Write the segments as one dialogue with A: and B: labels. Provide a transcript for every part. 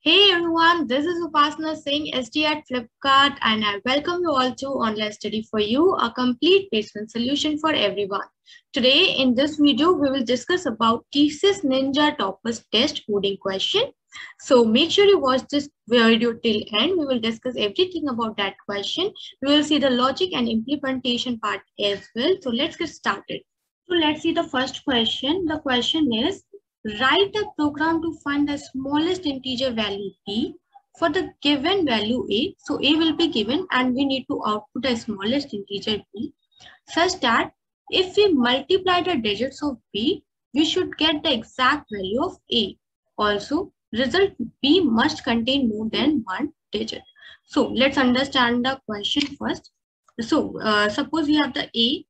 A: Hey everyone, this is Upasana Singh, SD at Flipkart, and I welcome you all to Online Study for You, a complete placement solution for everyone. Today, in this video, we will discuss about TCS Ninja Toppers Test coding question. So make sure you watch this video till end. We will discuss everything about that question. We will see the logic and implementation part as well. So let's get started. So let's see the first question. The question is, write a program to find the smallest integer value p for the given value a. So a will be given and we need to output the smallest integer p such that if we multiply the digits of b, we should get the exact value of a. Also, result b must contain more than one digit. So let's understand the question first. So suppose we have the a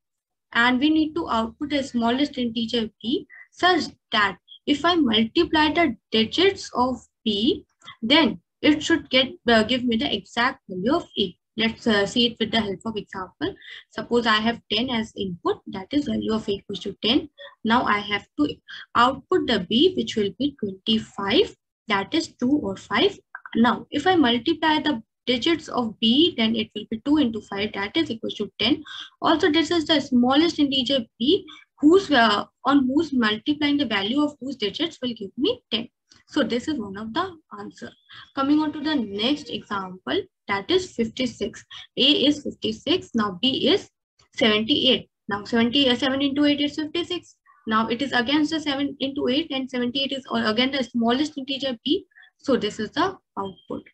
A: and we need to output the smallest integer p such that if I multiply the digits of p, then it should give me the exact value of a. Let's see it with the help of example. Suppose I have 10 as input, that is value of a equals to 10. Now I have to output the b, which will be 25, that is 2 or 5. Now if I multiply the digits of b, then it will be 2 into 5, that is equals to 10. Also, this is the smallest integer b on whose multiplying the value of whose digits will give me 10. So this is one of the answer. Coming on to the next example, that is 56. A is 56. Now B is 78. Now 7 into 8 is 56. Now it is against the 7 into 8 and 78 is again the smallest integer B. So this is the output.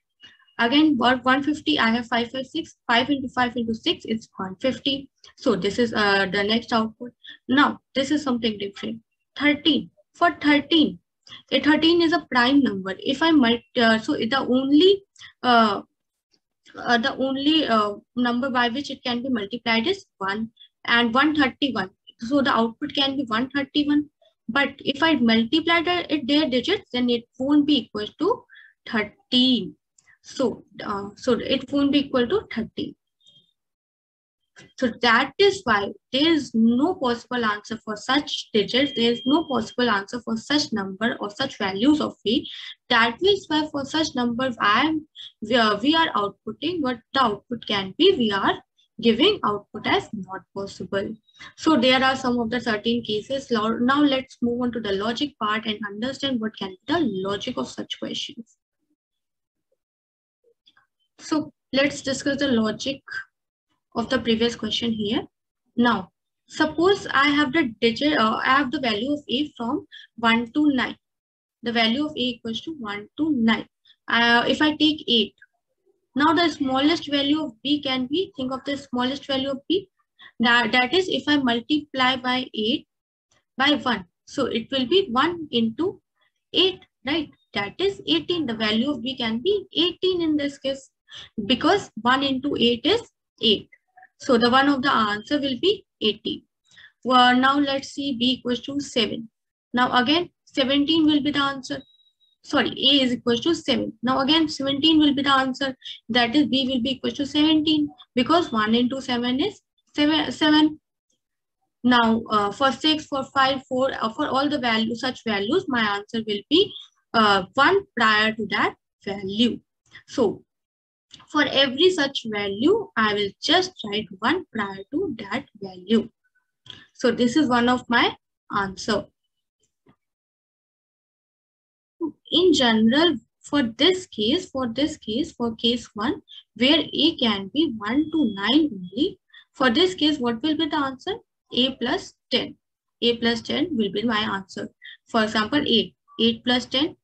A: Again, 150, I have 556. 5 into 5 into 6 is 150. So this is the next output. Now, this is something different. 13. For 13, 13 is a prime number. If I so the only number by which it can be multiplied is 1 and 131. So the output can be 131. But if I multiply their digits, then it won't be equal to 13. So it won't be equal to 30. So that is why there is no possible answer for such digits. There is no possible answer for such number or such values of a. That is why for such numbers we are outputting what the output can be. We are giving output as not possible. So there are some of the certain cases. Now let's move on to the logic part and understand what can be the logic of such questions. So let's discuss the logic of the previous question here. Now, suppose I have the value of a from 1 to 9. The value of a equals to 1 to 9. If I take 8, now the smallest value of b can be, think of the smallest value of b. That is if I multiply by 8 by 1. So it will be 1 into 8, right? That is 18. The value of b can be 18 in this case, because 1 into 8 is 8. So the one of the answer will be 18. Well, now let's see b equals to 7. Now again 17 will be the answer. Sorry, a is equals to 7. Now again 17 will be the answer. That is b will be equals to 17 because 1 into 7 is 7. Now for 6, for 5, for all the such values, my answer will be 1 prior to that value. So for every such value, I will just write 1 prior to that value. So this is one of my answer. In general, for case 1, where a can be 1 to 9 only, for this case, what will be the answer? A plus 10. A plus 10 will be my answer. For example, 8. 8 plus 10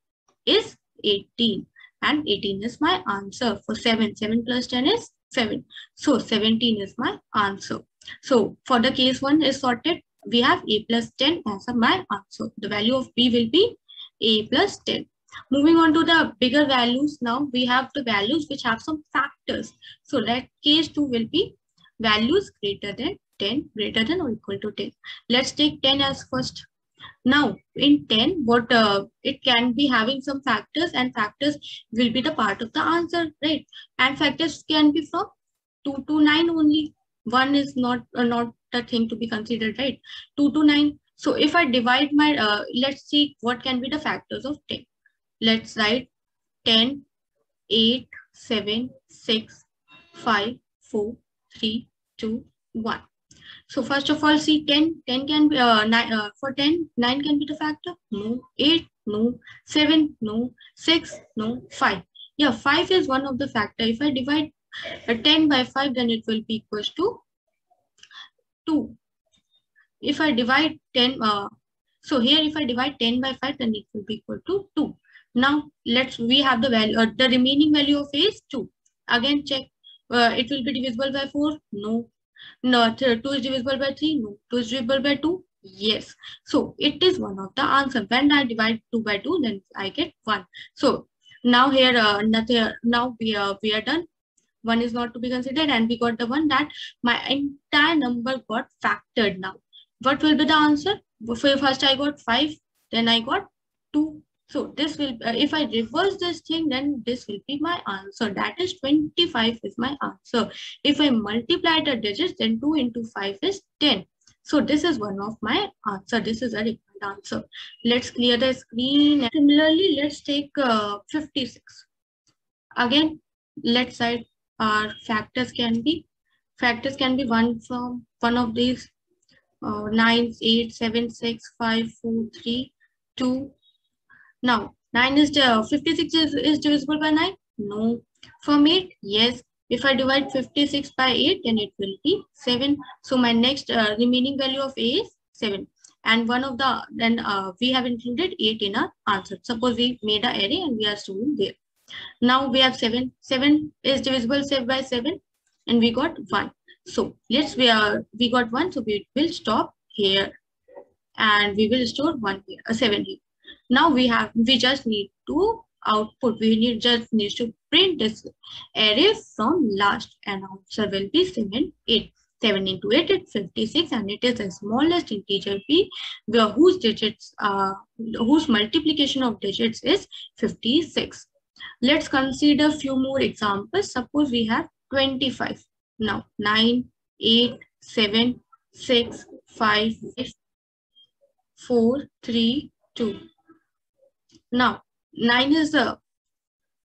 A: is 18. And 18 is my answer. For 7 plus 10 is 7. So 17 is my answer. So for the case 1 is sorted, we have a plus 10 as my answer. The value of b will be a plus 10. Moving on to the bigger values, now we have the values which have some factors. So that case 2 will be values greater than 10, greater than or equal to 10. Let's take 10 as first. Now in 10, it can be having some factors, and factors will be the part of the answer, right? And factors can be from 2 to 9 only. 1 is not the thing to be considered, right? 2 to 9. So if I divide my, let's see what can be the factors of 10. Let's write 10, 8, 7, 6, 5, 4, 3, 2, 1. So first of all, see 10 can be, 9, for 10, 9 can be the factor. No. 8, no. 7, no. 6, no. 5. Yeah, 5 is one of the factor. If I divide 10 by 5, then it will be equals to 2. If I divide 10, so here if I divide 10 by 5, then it will be equal to 2. Now we have the value, the remaining value of A is 2. Again check, it will be divisible by 4. No. No, 2 is divisible by 3. No. 2 is divisible by 2. Yes. So it is one of the answer. When I divide 2 by 2, then I get 1. So now here, now we are done. 1 is not to be considered, and we got the one that my entire number got factored now. What will be the answer? First I got 5, then I got 2. So this will, if I reverse this thing, then this will be my answer. That is 25 is my answer. If I multiply the digits, then 2 into 5 is 10. So this is one of my answer. This is a required answer. Let's clear the screen. Similarly, let's take 56. Again, let's write our factors can be one from one of these 9, 8, 7, 6, 5, 4, 3, 2. Now 9 is 56 is divisible by 9? No. From 8? Yes. If I divide 56 by 8, then it will be 7. So my next remaining value of A is 7. And one of the, then we have included 8 in our answer. Suppose we made an array and we are storing there. Now we have 7. 7 is divisible by 7, and we got 1. So we got 1, so we will stop here, and we will store 1 here, 7 here. Now we just need to output. We just need to print this array from last, and answer will be 7, 8. 7 into 8 is 56, and it is the smallest integer p, whose digits, whose multiplication of digits is 56. Let's consider a few more examples. Suppose we have 25. Now 9, 8, 7, 6, 5, 4, 3, 2. Now 9 is the,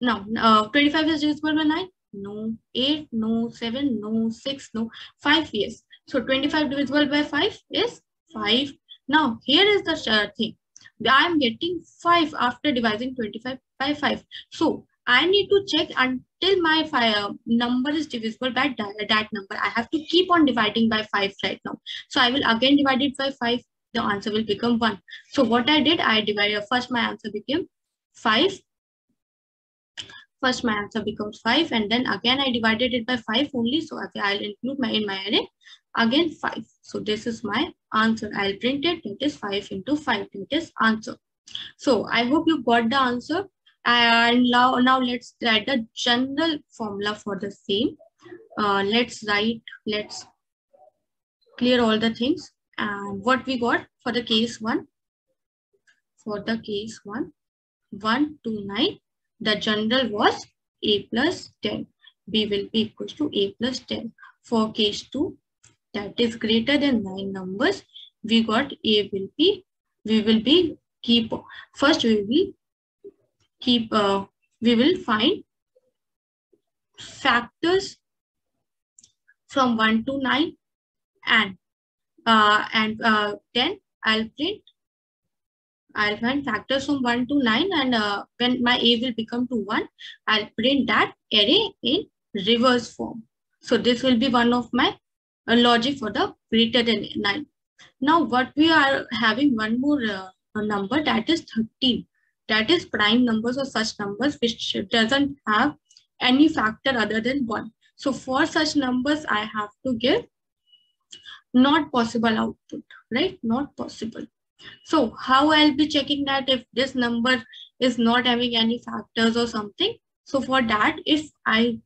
A: now 25 is divisible by 9? No. 8, no. 7, no. 6, no. 5, yes. So 25 divisible by 5 is 5. Now here is the thing. I am getting 5 after dividing 25 by 5. So I need to check until my number is divisible by that number. I have to keep on dividing by 5 right now. So I will again divide it by 5. The answer will become 1. So what I did, I divided, first my answer became 5. First my answer becomes 5, and then again I divided it by 5 only. So I'll include in my array again 5. So this is my answer. I'll print it. It is 5 into 5. It is answer. So I hope you got the answer. And now let's write the general formula for the same. Let's clear all the things. And what we got for the case 1. For the case 1, 1 to 9, the general was A plus 10. B will be equal to A plus 10. For case 2, that is greater than 9 numbers, we got A will be, we will find factors from 1 to 9, and then I'll find factors from 1 to 9, and when my A will become to 1, I'll print that array in reverse form. So this will be one of my logic for the greater than 9. Now what we are having one more number, that is 13. That is prime numbers or such numbers which doesn't have any factor other than 1. So for such numbers, I have to give not possible output, right? Not possible. So how I'll be checking that if this number is not having any factors or something? So for that, if I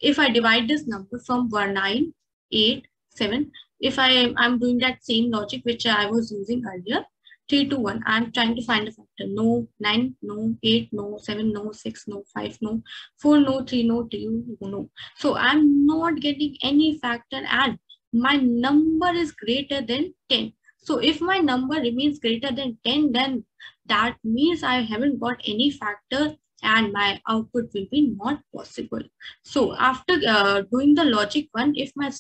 A: divide this number from 1, 9, 8, 7, if I'm doing that same logic which I was using earlier, 3 to 1, I'm trying to find a factor. No. 9, no. 8, no. 7, no. 6, no. 5, no. 4, no. 3, no. 2, no. So I'm not getting any factor, and my number is greater than 10. So if my number remains greater than 10, then that means I haven't got any factor and my output will be not possible. So after doing the logic one, if my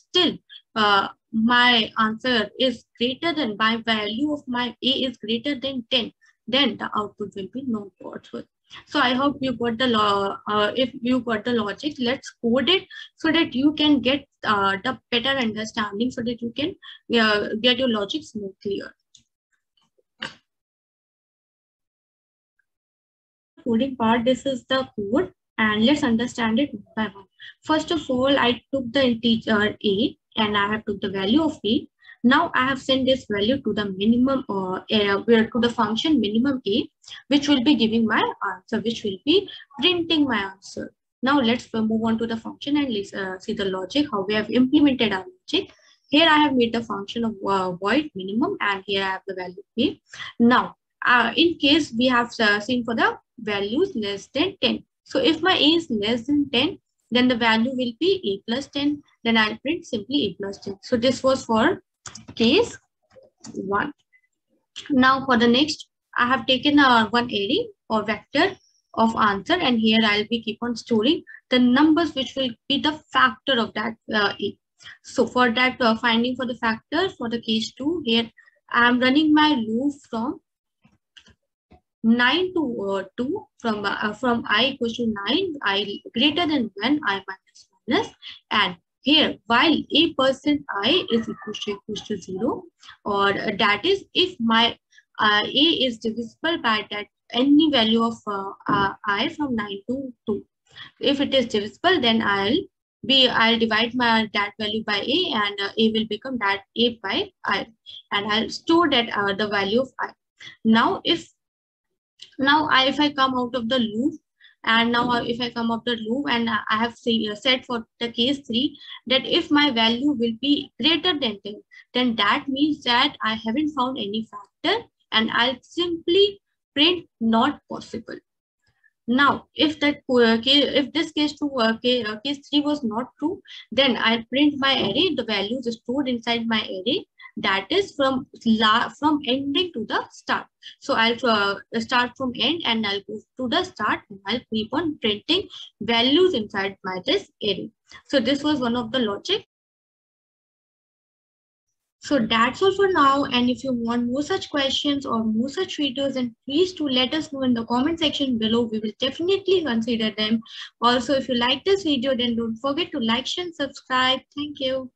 A: answer is greater than, my value of my A is greater than 10, then the output will be not possible. So I hope you got the if you got the logic, let's code it so that you can get the better understanding, so that you can get your logics more clear. Coding part, this is the code, and let's understand it one by one. First of all, I took the integer A and I have took the value of A. Now I have sent this value to the minimum to the function minimum A, which will be giving my answer, which will be printing my answer. Now let's move on to the function and let's see the logic, how we have implemented our logic. Here I have made the function of void minimum, and here I have the value A. Now in case we have seen for the values less than 10. So if my A is less than 10, then the value will be A plus 10. Then I'll print simply A plus 10. So this was for case 1. Now for the next, I have taken one array or vector of answer, and here I'll be keep on storing the numbers which will be the factor of that A. So for that finding for the factor for the case 2, here I am running my loop from 9 to 2, from I equals to 9, I greater than 1, I minus, and here while A% I is equals to 0, or that is if my A is divisible by that any value of I from 9 to 2. If it is divisible, then I'll divide my that value by A, and A will become that A by I, and I'll store that the value of I. Now if I come out of the loop, and now if I come out the loop, and I have said for the case 3 that if my value will be greater than 10, then that means that I haven't found any factor, and I'll simply print not possible. Now if that if this case 2 case 3 was not true, then I'll print my array, the values stored inside my array, that is from ending to the start. So I'll start from end, and I'll go to the start, and I'll keep on printing values inside my this array. So this was one of the logic. So that's all for now, and if you want more such questions or more such videos, then please do let us know in the comment section below. We will definitely consider them. Also, if you like this video, then don't forget to like, share, and subscribe. Thank you.